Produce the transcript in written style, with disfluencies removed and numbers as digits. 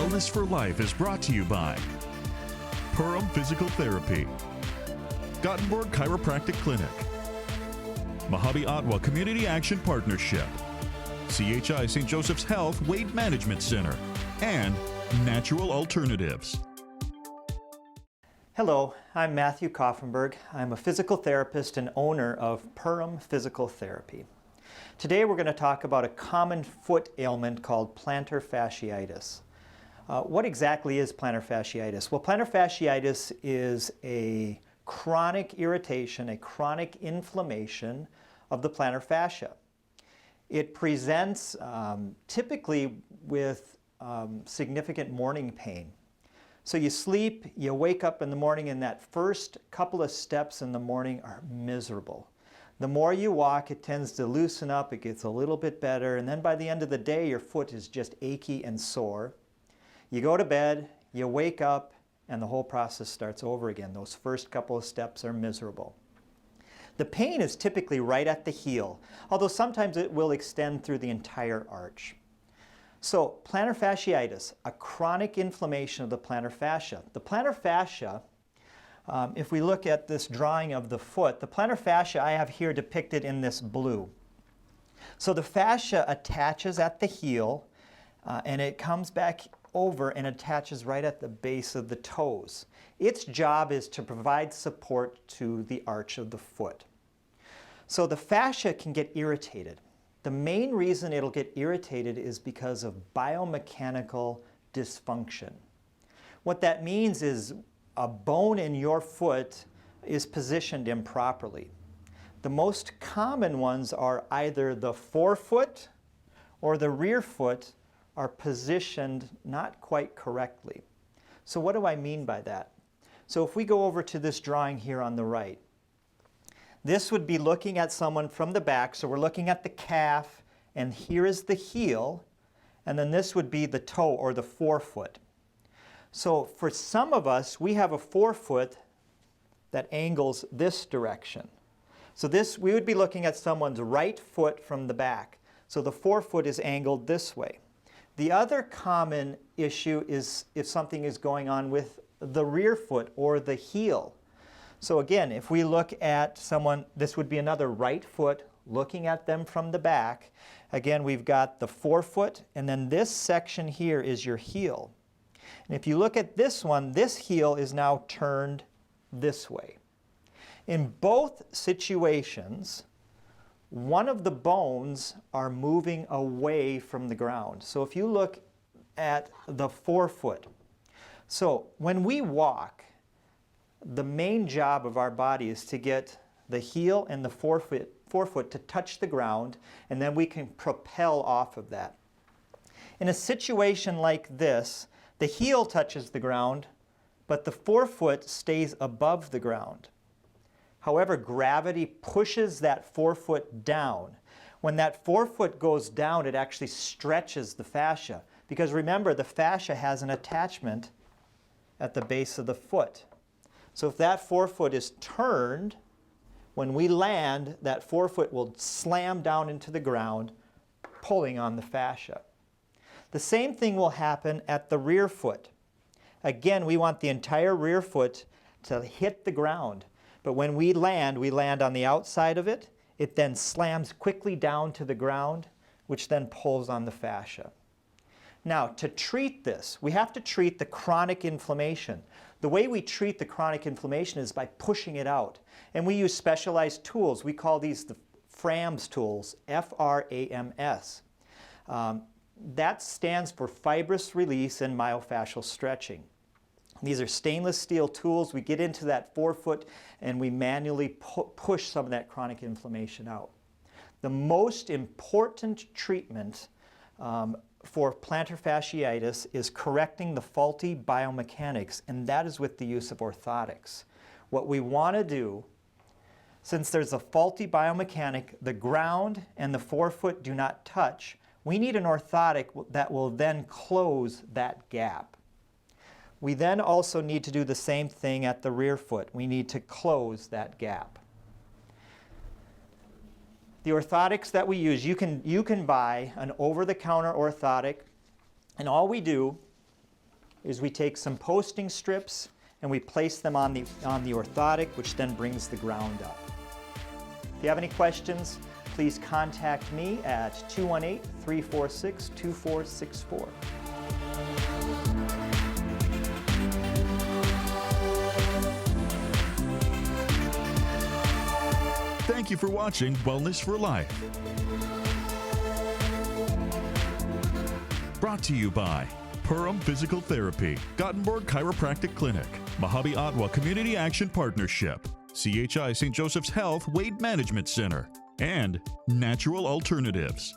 Wellness for Life is brought to you by Perham Physical Therapy, Gothenburg Chiropractic Clinic, Mojave Ottawa Community Action Partnership, CHI St. Joseph's Health Weight Management Center, and Natural Alternatives. Hello, I'm Matthew Koffenberg. I'm a physical therapist and owner of Perham Physical Therapy. Today we're going to talk about a common foot ailment called plantar fasciitis. What exactly is plantar fasciitis? Well, plantar fasciitis is a chronic irritation, a chronic inflammation of the plantar fascia. It presents typically with significant morning pain. So you sleep, you wake up in the morning, and that first couple of steps in the morning are miserable. The more you walk, it tends to loosen up, it gets a little bit better, and then by the end of the day, your foot is just achy and sore. You go to bed, you wake up, and the whole process starts over again. Those first couple of steps are miserable. The pain is typically right at the heel, although sometimes it will extend through the entire arch. So, plantar fasciitis, a chronic inflammation of the plantar fascia. The plantar fascia, if we look at this drawing of the foot, the plantar fascia I have here depicted in this blue. So the fascia attaches at the heel, and it comes back over and attaches right at the base of the toes. Its job is to provide support to the arch of the foot. So the fascia can get irritated. The main reason it'll get irritated is because of biomechanical dysfunction. What that means is a bone in your foot is positioned improperly. The most common ones are either the forefoot or the rear foot are positioned not quite correctly. So what do I mean by that? So if we go over to this drawing here on the right, this would be looking at someone from the back, so we're looking at the calf, and here is the heel, and then this would be the toe or the forefoot. So for some of us, we have a forefoot that angles this direction. So this, we would be looking at someone's right foot from the back. So the forefoot is angled this way. The other common issue is if something is going on with the rear foot or the heel. So again, if we look at someone, this would be another right foot looking at them from the back. Again, we've got the forefoot, and then this section here is your heel. And if you look at this one, this heel is now turned this way. In both situations, one of the bones are moving away from the ground. So if you look at the forefoot, so when we walk, the main job of our body is to get the heel and the forefoot to touch the ground, and then we can propel off of that. In a situation like this, the heel touches the ground, but the forefoot stays above the ground. However, gravity pushes that forefoot down. When that forefoot goes down, it actually stretches the fascia. Because remember, the fascia has an attachment at the base of the foot. So if that forefoot is turned, when we land, that forefoot will slam down into the ground, pulling on the fascia. The same thing will happen at the rear foot. Again, we want the entire rear foot to hit the ground. But when we land on the outside of it. It then slams quickly down to the ground, which then pulls on the fascia. Now, to treat this, we have to treat the chronic inflammation. The way we treat the chronic inflammation is by pushing it out. And we use specialized tools. We call these the FRAMS tools, F-R-A-M-S. That stands for fibrous release and myofascial stretching. These are stainless steel tools. We get into that forefoot and we manually push some of that chronic inflammation out. The most important treatment for plantar fasciitis is correcting the faulty biomechanics, and that is with the use of orthotics. What we want to do, since there's a faulty biomechanic, the ground and the forefoot do not touch, we need an orthotic that will then close that gap. We then also need to do the same thing at the rear foot. We need to close that gap. The orthotics that we use, you can buy an over-the-counter orthotic, and all we do is we take some posting strips and we place them on the orthotic, which then brings the ground up. If you have any questions, please contact me at 218-346-2464. Thank you for watching Wellness for Life. Brought to you by Perham Physical Therapy, Gothenburg Chiropractic Clinic, Mojave Ottawa Community Action Partnership, CHI St. Joseph's Health Weight Management Center, and Natural Alternatives.